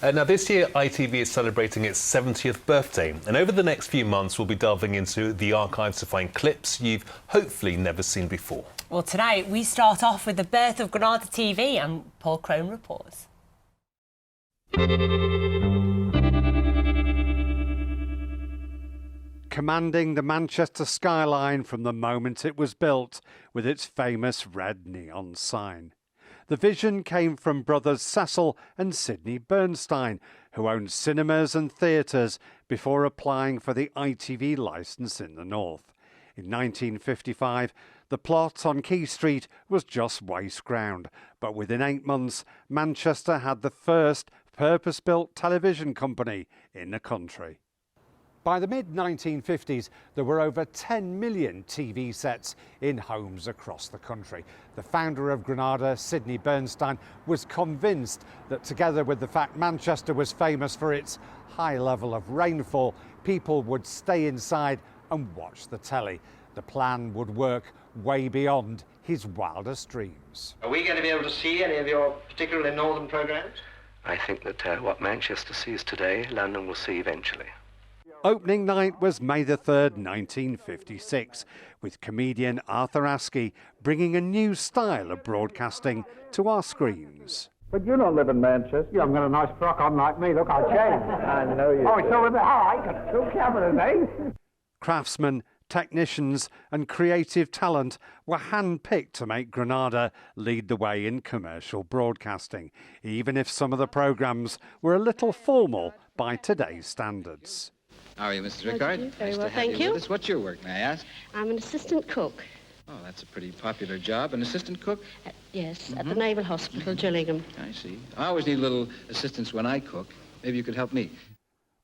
Now, this year, ITV is celebrating its 70th birthday, and over the next few months, we'll be delving into the archives to find clips you've hopefully never seen before. Well, tonight we start off with the birth of Granada TV and Paul Crone reports. Commanding the Manchester skyline from the moment it was built with its famous red neon sign. The vision came from brothers Cecil and Sidney Bernstein, who owned cinemas and theatres before applying for the ITV licence in the north. In 1955, the plot on Quay Street was just waste ground, but within 8 months, Manchester had the first purpose-built television company in the country. By the mid-1950s, there were over 10 million TV sets in homes across the country. The founder of Granada, Sidney Bernstein, was convinced that together with the fact Manchester was famous for its high level of rainfall, people would stay inside and watch the telly. The plan would work way beyond his wildest dreams. Are we going to be able to see any of your particularly northern programmes? I think that what Manchester sees today, London will see eventually. Opening night was May the 3rd, 1956, with comedian Arthur Askey bringing a new style of broadcasting to our screens. But you don't live in Manchester. You haven't got a nice frock on like me. Look, I'll change. I know you. Oh, so with the I got 2 cameras, eh? Craftsmen, technicians and creative talent were hand-picked to make Granada lead the way in commercial broadcasting, even if some of the programmes were a little formal by today's standards. How are you, Mrs. Rickard? Very Nice well, to have thank you. with us. What's your work, may I ask? I'm an assistant cook. Oh, that's a pretty popular job. An assistant cook? Yes, at the Naval Hospital, Gillingham. I see. I always need a little assistance when I cook. Maybe you could help me.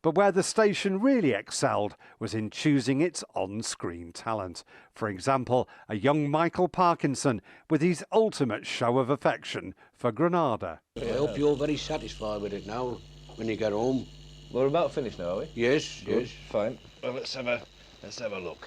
But where the station really excelled was in choosing its on-screen talent. For example, a young Michael Parkinson with his ultimate show of affection for Granada. I hope you're very satisfied with it now, when you get home. We're about finished now, are we? Yes, Good. yes. Fine. Well, let's have a look.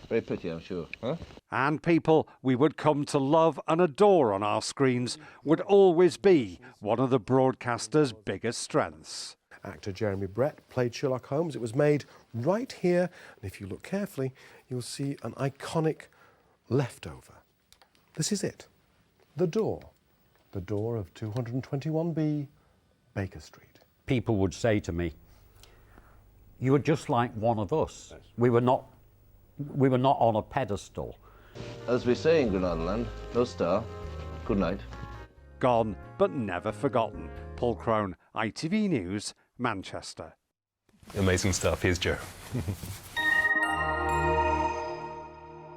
Very pretty, I'm sure. Huh? And people we would come to love and adore on our screens would always be one of the broadcaster's biggest strengths. Actor Jeremy Brett played Sherlock Holmes. It was made right here, and if you look carefully, you'll see an iconic leftover. This is it, the door of 221B Baker Street. People would say to me, "You were just like one of us. Yes. We were not on a pedestal." As we say in Granada land, no star. Good night. Gone but never forgotten. Paul Crone, ITV News, Manchester. Amazing stuff. Here's Joe.